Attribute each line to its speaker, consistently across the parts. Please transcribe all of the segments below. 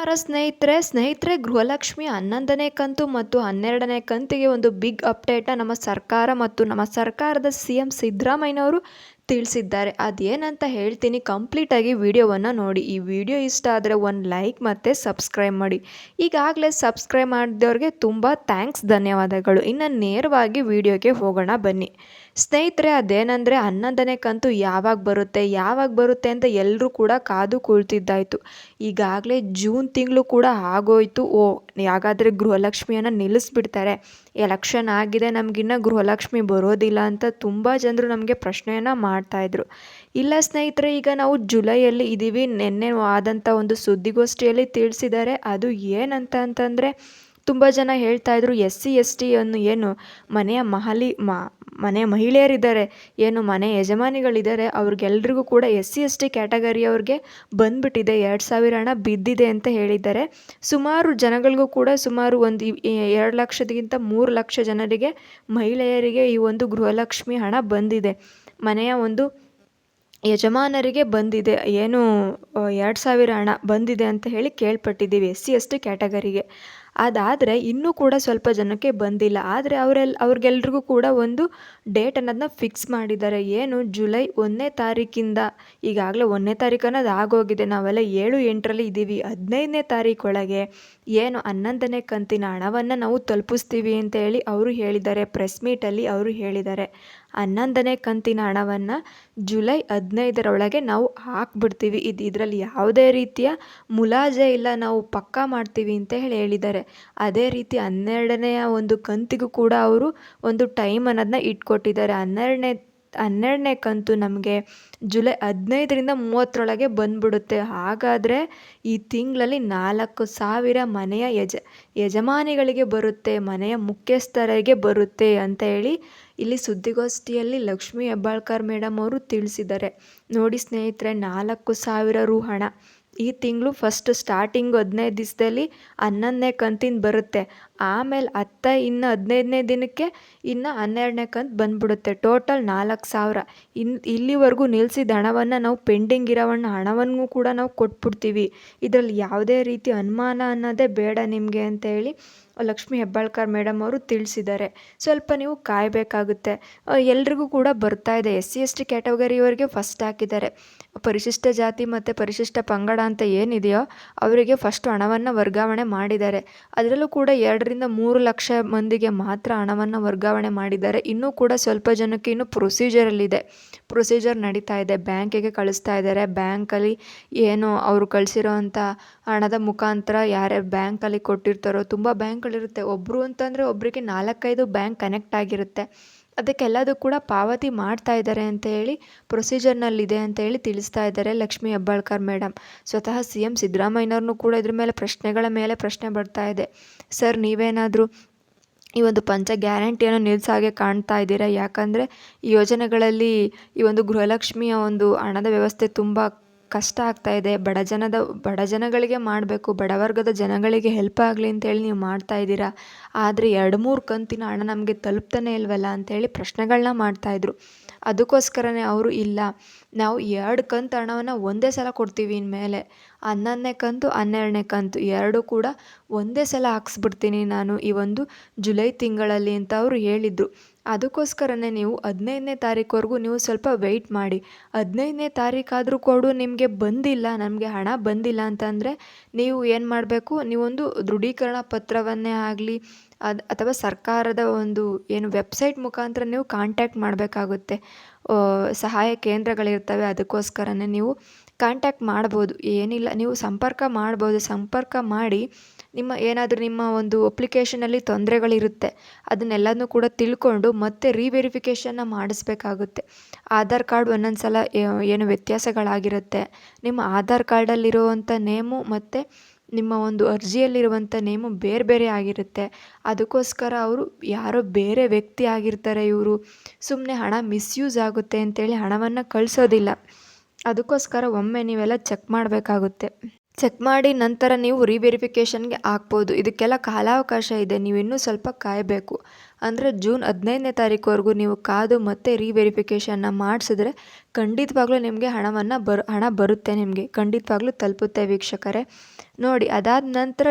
Speaker 1: ನಮಸ್ಕಾರ ಸ್ನೇಹಿತರೆ ಗೃಹಲಕ್ಷ್ಮಿ 11ನೇ ಕಂತು ಮತ್ತು 12ನೇ ಕಂತಿಗೆ ಒಂದು ಬಿಗ್ ಅಪ್ಡೇಟ್ನ ನಮ್ಮ ಸರ್ಕಾರ ಮತ್ತು ನಮ್ಮ ಸರ್ಕಾರದ CM ಸಿದ್ದರಾಮಯ್ಯನವರು ತಿಳಿಸಿದ್ದಾರೆ. ಅದೇನಂತ ಹೇಳ್ತೀನಿ, ಕಂಪ್ಲೀಟಾಗಿ ವಿಡಿಯೋವನ್ನು ನೋಡಿ. ಈ ವಿಡಿಯೋ ಇಷ್ಟ ಆದರೆ ಒಂದು ಲೈಕ್ ಮತ್ತು ಸಬ್ಸ್ಕ್ರೈಬ್ ಮಾಡಿ. ಈಗಾಗಲೇ ಸಬ್ಸ್ಕ್ರೈಬ್ ಮಾಡಿದವ್ರಿಗೆ ತುಂಬ ಥ್ಯಾಂಕ್ಸ್, ಧನ್ಯವಾದಗಳು. ಇನ್ನು ನೇರವಾಗಿ ವಿಡಿಯೋಗೆ ಹೋಗೋಣ ಬನ್ನಿ. ಸ್ನೇಹಿತರೆ, ಅದೇನೆಂದರೆ 11ನೇ ಕಂತು ಯಾವಾಗ ಬರುತ್ತೆ ಅಂತ ಎಲ್ಲರೂ ಕೂಡ ಕಾದು ಕುಳಿತಿದ್ದಾಯಿತು. ಈಗಾಗಲೇ ಜೂನ್ ತಿಂಗಳು ಕೂಡ ಆಗೋಯ್ತು. ಹಾಗಾದರೆ ಗೃಹಲಕ್ಷ್ಮಿಯನ್ನು ನಿಲ್ಲಿಸ್ಬಿಡ್ತಾರೆ, ಎಲೆಕ್ಷನ್ ಆಗಿದೆ, ನಮಗಿನ್ನ ಗೃಹಲಕ್ಷ್ಮಿ ಬರೋದಿಲ್ಲ ಅಂತ ತುಂಬ ಜನರು ನಮಗೆ ಪ್ರಶ್ನೆಯನ್ನು ಮಾಡ್ತಾಯಿದ್ರು. ಇಲ್ಲ ಸ್ನೇಹಿತರೆ, ಈಗ ನಾವು ಜುಲೈಯಲ್ಲಿ ಇದ್ದೀವಿ. ನಿನ್ನೆ ಆದಂಥ ಒಂದು ಸುದ್ದಿಗೋಷ್ಠಿಯಲ್ಲಿ ತಿಳಿಸಿದ್ದಾರೆ. ಅದು ಏನಂತಂದರೆ, ತುಂಬ ಜನ ಹೇಳ್ತಾಯಿದ್ರು SC ST ಅನ್ನು ಏನು ಮನೆಯ ಮಹಿಳೆಯರಿದ್ದಾರೆ, ಏನು ಮನೆ ಯಜಮಾನಿಗಳಿದ್ದಾರೆ, ಅವ್ರಿಗೆಲ್ರಿಗೂ ಕೂಡ SC ST ಕ್ಯಾಟಗರಿಯವ್ರಿಗೆ ಬಂದ್ಬಿಟ್ಟಿದೆ, 2000 ಹಣ ಬಿದ್ದಿದೆ ಅಂತ ಹೇಳಿದ್ದಾರೆ. ಸುಮಾರು ಜನಗಳಿಗೂ ಕೂಡ ಸುಮಾರು ಒಂದು 2 ಲಕ್ಷಕ್ಕಿಂತ 3 ಲಕ್ಷ ಜನರಿಗೆ, ಮಹಿಳೆಯರಿಗೆ ಈ ಒಂದು ಗೃಹಲಕ್ಷ್ಮಿ ಹಣ ಬಂದಿದೆ. ಮನೆಯ ಒಂದು ಯಜಮಾನರಿಗೆ ಬಂದಿದೆ, ಏನು 2000 ಹಣ ಬಂದಿದೆ ಅಂತ ಹೇಳಿ ಕೇಳ್ಪಟ್ಟಿದ್ದೀವಿ SC ST ಕ್ಯಾಟಗರಿಗೆ. ಅದಾದರೆ ಇನ್ನೂ ಕೂಡ ಸ್ವಲ್ಪ ಜನಕ್ಕೆ ಬಂದಿಲ್ಲ. ಆದರೆ ಅವ್ರಿಗೆಲ್ರಿಗೂ ಕೂಡ ಒಂದು ಡೇಟ್ ಅನ್ನೋದನ್ನ ಫಿಕ್ಸ್ ಮಾಡಿದ್ದಾರೆ. ಏನು ಜುಲೈ 1ನೇ ತಾರೀಕಿಂದ, ಈಗಾಗಲೇ 1ನೇ ತಾರೀಕು ಅನ್ನೋದು ಆಗೋಗಿದೆ, ನಾವೆಲ್ಲ 7, 8ರಲ್ಲಿ ಇದ್ದೀವಿ. 15ನೇ ತಾರೀಕೊಳಗೆ ಏನು 11ನೇ ಕಂತಿನ ಹಣವನ್ನು ನಾವು ತಲುಪಿಸ್ತೀವಿ ಅಂತ ಹೇಳಿ ಅವರು ಹೇಳಿದ್ದಾರೆ. ಪ್ರೆಸ್ ಮೀಟಲ್ಲಿ ಅವರು ಹೇಳಿದ್ದಾರೆ, 11ನೇ ಕಂತಿನ ಹಣವನ್ನು ಜುಲೈ 15ರೊಳಗೆ ನಾವು ಹಾಕ್ಬಿಡ್ತೀವಿ. ಇದರಲ್ಲಿ ಯಾವುದೇ ರೀತಿಯ ಮುಲಾಜೆ ಇಲ್ಲ, ನಾವು ಪಕ್ಕಾ ಮಾಡ್ತೀವಿ ಅಂತ ಹೇಳಿದ್ದಾರೆ. ಅದೇ ರೀತಿ 12ನೇ ಒಂದು ಕಂತಿಗೂ ಕೂಡ ಅವರು ಒಂದು ಟೈಮ್ ಅನ್ನೋದನ್ನ ಇಟ್ಕೊಟ್ಟಿದ್ದಾರೆ. 12ನೇ ಕಂತು ನಮಗೆ ಜುಲೈ 15ರಿಂದ 30ರೊಳಗೆ ಬಂದ್ಬಿಡುತ್ತೆ. ಹಾಗಾದರೆ ಈ ತಿಂಗಳಲ್ಲಿ 4000 ಮನೆಯ ಯಜಮಾನಿಗಳಿಗೆ ಬರುತ್ತೆ, ಮನೆಯ ಮುಖ್ಯಸ್ಥರಿಗೆ ಬರುತ್ತೆ ಅಂತ ಹೇಳಿ ಇಲ್ಲಿ ಸುದ್ದಿಗೋಷ್ಠಿಯಲ್ಲಿ ಲಕ್ಷ್ಮೀ ಹೆಬ್ಬಾಳ್ಕರ್ ಮೇಡಮ್ ಅವರು ತಿಳಿಸಿದ್ದಾರೆ. ನೋಡಿ ಸ್ನೇಹಿತರೆ, 4000 ರು ಹಣ ಈ ತಿಂಗಳು ಫಸ್ಟ್ ಸ್ಟಾರ್ಟಿಂಗು 15 ದಿವಸದಲ್ಲಿ 11ನೇ ಕಂತಿನ ಬರುತ್ತೆ. ಆಮೇಲೆ ಇನ್ನು 15ನೇ ದಿನಕ್ಕೆ ಇನ್ನು 12ನೇ ಕಂತು ಬಂದ್ಬಿಡುತ್ತೆ. ಟೋಟಲ್ 4000. ಇಲ್ಲಿವರೆಗೂ ನಿಲ್ಲಿಸಿದ ಹಣವನ್ನು ನಾವು ಪೆಂಡಿಂಗ್ ಇರೋ ಹಣವನ್ನು ಕೂಡ ನಾವು ಕೊಟ್ಬಿಡ್ತೀವಿ. ಇದರಲ್ಲಿ ಯಾವುದೇ ರೀತಿ ಅನುಮಾನ ಅನ್ನೋದೇ ಬೇಡ ನಿಮಗೆ ಅಂತ ಹೇಳಿ ಲಕ್ಷ್ಮೀ ಹೆಬ್ಬಾಳ್ಕರ್ ಮೇಡಮ್ ಅವರು ತಿಳಿಸಿದ್ದಾರೆ. ಸ್ವಲ್ಪ ನೀವು ಕಾಯಬೇಕಾಗುತ್ತೆ. ಎಲ್ರಿಗೂ ಕೂಡ ಬರ್ತಾ ಇದೆ. SC ST ಕ್ಯಾಟಗರಿಯವರಿಗೆ ಫಸ್ಟ್ ಹಾಕಿದ್ದಾರೆ. ಪರಿಶಿಷ್ಟ ಜಾತಿ ಮತ್ತು ಪರಿಶಿಷ್ಟ ಪಂಗಡ ಅಂತ ಏನಿದೆಯೋ ಅವರಿಗೆ ಫಸ್ಟ್ ಹಣವನ್ನು ವರ್ಗಾವಣೆ ಮಾಡಿದ್ದಾರೆ. ಅದರಲ್ಲೂ ಕೂಡ 2ರಿಂದ 3 ಲಕ್ಷ ಮಂದಿಗೆ ಮಾತ್ರ ಹಣವನ್ನು ವರ್ಗಾವಣೆ ಮಾಡಿದ್ದಾರೆ. ಇನ್ನೂ ಕೂಡ ಸ್ವಲ್ಪ ಜನಕ್ಕೆ ಇನ್ನೂ ಪ್ರೊಸೀಜರ್ ನಡೀತಾ ಇದೆ. ಬ್ಯಾಂಕಿಗೆ ಕಳಿಸ್ತಾ ಇದ್ದಾರೆ. ಬ್ಯಾಂಕಲ್ಲಿ ಏನು ಅವರು ಕಳಿಸಿರೋ ಅಂಥ ಹಣದ ಮುಖಾಂತರ ಯಾರ್ಯಾರು ಬ್ಯಾಂಕಲ್ಲಿ ಕೊಟ್ಟಿರ್ತಾರೋ, ತುಂಬ ಬ್ಯಾಂಕ್ಗಳಿರುತ್ತೆ, ಒಬ್ಬರು ಅಂತಂದರೆ ಒಬ್ಬರಿಗೆ 4-5 ಬ್ಯಾಂಕ್ ಕನೆಕ್ಟ್ ಆಗಿರುತ್ತೆ. ಅದಕ್ಕೆಲ್ಲದೂ ಕೂಡ ಪಾವತಿ ಮಾಡ್ತಾ ಇದ್ದಾರೆ ಅಂತ ಹೇಳಿ ಪ್ರೊಸೀಜರ್ನಲ್ಲಿದೆ ಅಂತ ಹೇಳಿ ತಿಳಿಸ್ತಾ ಇದ್ದಾರೆ ಲಕ್ಷ್ಮೀ ಹೆಬ್ಬಾಳ್ಕರ್ ಮೇಡಮ್. ಸ್ವತಃ CM ಸಿದ್ದರಾಮಯ್ಯನವ್ರನ್ನೂ ಕೂಡ ಇದ್ರ ಮೇಲೆ ಪ್ರಶ್ನೆಗಳ ಮೇಲೆ ಪ್ರಶ್ನೆ ಬರ್ತಾ ಇದೆ. ಸರ್, ನೀವೇನಾದರೂ ಈ ಒಂದು ಪಂಚ ಗ್ಯಾರಂಟಿಯನ್ನು ನಿಲ್ಲಿಸಾಗೆ ಕಾಣ್ತಾ ಇದ್ದೀರಾ? ಯಾಕಂದರೆ ಈ ಯೋಜನೆಗಳಲ್ಲಿ ಈ ಒಂದು ಗೃಹಲಕ್ಷ್ಮಿಯ ಒಂದು ಹಣದ ವ್ಯವಸ್ಥೆ ತುಂಬ ಕಷ್ಟ ಆಗ್ತಾ ಇದೆ. ಬಡ ಜನಗಳಿಗೆ ಮಾಡಬೇಕು, ಬಡವರ್ಗದ ಜನಗಳಿಗೆ ಹೆಲ್ಪ್ ಆಗಲಿ ಅಂತೇಳಿ ನೀವು ಮಾಡ್ತಾ ಇದ್ದೀರಾ. ಆದರೆ 2-3 ಕಂತಿನ ಹಣ ನಮಗೆ ತಲುಪ್ತಾನೆ ಇಲ್ವಲ್ಲ ಅಂತೇಳಿ ಪ್ರಶ್ನೆಗಳನ್ನ ಮಾಡ್ತಾಯಿದ್ರು. ಅದಕ್ಕೋಸ್ಕರನೇ ಅವರು, ಇಲ್ಲ, ನಾವು 2 ಕಂತು ಹಣವನ್ನು ಒಂದೇ ಸಲ ಕೊಡ್ತೀವಿ. ಇನ್ಮೇಲೆ 11ನೇ ಕಂತು 12ನೇ ಕಂತು 2 ಕೂಡ ಒಂದೇ ಸಲ ಹಾಕ್ಸ್ಬಿಡ್ತೀನಿ ನಾನು ಈ ಒಂದು ಜುಲೈ ತಿಂಗಳಲ್ಲಿ ಅಂತ ಅವರು ಹೇಳಿದರು. ಅದಕ್ಕೋಸ್ಕರನೇ ನೀವು 15ನೇ ತಾರೀಕುವರೆಗೂ ನೀವು ಸ್ವಲ್ಪ ವೆಯ್ಟ್ ಮಾಡಿ. 15ನೇ ತಾರೀಕಾದರೂ ಕೊಡು, ನಿಮಗೆ ಬಂದಿಲ್ಲ, ನಮಗೆ ಹಣ ಬಂದಿಲ್ಲ ಅಂತಂದರೆ ನೀವು ಏನು ಮಾಡಬೇಕು, ನೀವೊಂದು ದೃಢೀಕರಣ ಪತ್ರವನ್ನೇ ಆಗಲಿ ಅಥವಾ ಸರ್ಕಾರದ ಒಂದು ಏನು ವೆಬ್ಸೈಟ್ ಮುಖಾಂತರ ನೀವು ಕಾಂಟ್ಯಾಕ್ಟ್ ಮಾಡಬೇಕಾಗುತ್ತೆ. ಸಹಾಯ ಕೇಂದ್ರಗಳಿರ್ತವೆ, ಅದಕ್ಕೋಸ್ಕರನೇ ನೀವು ಕಾಂಟ್ಯಾಕ್ಟ್ ಮಾಡ್ಬೋದು. ಏನಿಲ್ಲ, ನೀವು ಸಂಪರ್ಕ ಮಾಡ್ಬೋದು. ಸಂಪರ್ಕ ಮಾಡಿ ನಿಮ್ಮ ಒಂದು ಅಪ್ಲಿಕೇಶನಲ್ಲಿ ತೊಂದರೆಗಳಿರುತ್ತೆ, ಅದನ್ನೆಲ್ಲನೂ ಕೂಡ ತಿಳ್ಕೊಂಡು ಮತ್ತೆ ರೀವೆರಿಫಿಕೇಷನ್ನ ಮಾಡಿಸ್ಬೇಕಾಗುತ್ತೆ. ಆಧಾರ್ ಕಾರ್ಡ್ ಒಂದೊಂದು ಸಲ ಏನು ವ್ಯತ್ಯಾಸಗಳಾಗಿರುತ್ತೆ. ನಿಮ್ಮ ಆಧಾರ್ ಕಾರ್ಡಲ್ಲಿರುವಂಥ ನೇಮು ಮತ್ತು ನಿಮ್ಮ ಒಂದು ಅರ್ಜಿಯಲ್ಲಿರುವಂಥ ನೇಮು ಬೇರೆ ಬೇರೆ ಆಗಿರುತ್ತೆ. ಅದಕ್ಕೋಸ್ಕರ ಅವರು ಯಾರೋ ಬೇರೆ ವ್ಯಕ್ತಿ ಆಗಿರ್ತಾರೆ, ಇವರು ಸುಮ್ಮನೆ ಹಣ ಮಿಸ್ಯೂಸ್ ಆಗುತ್ತೆ ಅಂತೇಳಿ ಹಣವನ್ನು ಕಳಿಸೋದಿಲ್ಲ. ಅದಕ್ಕೋಸ್ಕರ ಒಮ್ಮೆ ನೀವೆಲ್ಲ ಚೆಕ್ ಮಾಡಬೇಕಾಗುತ್ತೆ. ಚೆಕ್ ಮಾಡಿ ನಂತರ ನೀವು ರೀವೆರಿಫಿಕೇಷನ್ಗೆ ಹಾಕ್ಬೋದು. ಇದಕ್ಕೆಲ್ಲ ಕಾಲಾವಕಾಶ ಇದೆ, ನೀವು ಇನ್ನೂ ಸ್ವಲ್ಪ ಕಾಯಬೇಕು. ಅಂದರೆ ಜೂನ್ 15ನೇ ತಾರೀಕುವರೆಗೂ ನೀವು ಕಾದು ಮತ್ತೆ ರೀವೆರಿಫಿಕೇಷನ್ನ ಮಾಡಿಸಿದ್ರೆ ಖಂಡಿತವಾಗ್ಲೂ ನಿಮಗೆ ಹಣ ಬರುತ್ತೆ, ನಿಮಗೆ ಖಂಡಿತವಾಗ್ಲೂ ತಲುಪುತ್ತೆ ವೀಕ್ಷಕರೇ. ನೋಡಿ, ಅದಾದ ನಂತರ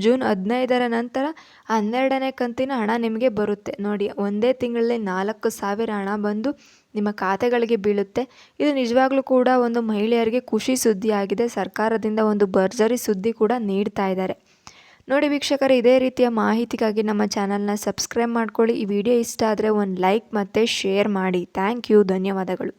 Speaker 1: ಜೂನ್ 15ರ ನಂತರ 12ನೇ ಕಂತಿನ ಹಣ ನಿಮಗೆ ಬರುತ್ತೆ. ನೋಡಿ, ಒಂದೇ ತಿಂಗಳಲ್ಲಿ 4,000 ಹಣ ಬಂದು ನಿಮ್ಮ ಖಾತೆಗಳಿಗೆ ಬೀಳುತ್ತೆ. ಇದು ನಿಜವಾಗ್ಲೂ ಕೂಡ ಒಂದು ಮಹಿಳೆಯರಿಗೆ ಖುಷಿ ಸುದ್ದಿ ಆಗಿದೆ. ಸರ್ಕಾರದಿಂದ ಒಂದು ಭರ್ಜರಿ ಸುದ್ದಿ ಕೂಡ ನೀಡ್ತಾ ಇದ್ದಾರೆ. ನೋಡಿ ವೀಕ್ಷಕರೇ, ಇದೇ ರೀತಿಯ ಮಾಹಿತಿಗಾಗಿ ನಮ್ಮ ಚಾನಲ್ನ ಸಬ್ಸ್ಕ್ರೈಬ್ ಮಾಡ್ಕೊಳ್ಳಿ. ಈ ವಿಡಿಯೋ ಇಷ್ಟ ಆದರೆ ಒಂದು ಲೈಕ್ ಮತ್ತು ಶೇರ್ ಮಾಡಿ. ಥ್ಯಾಂಕ್ ಯು, ಧನ್ಯವಾದಗಳು.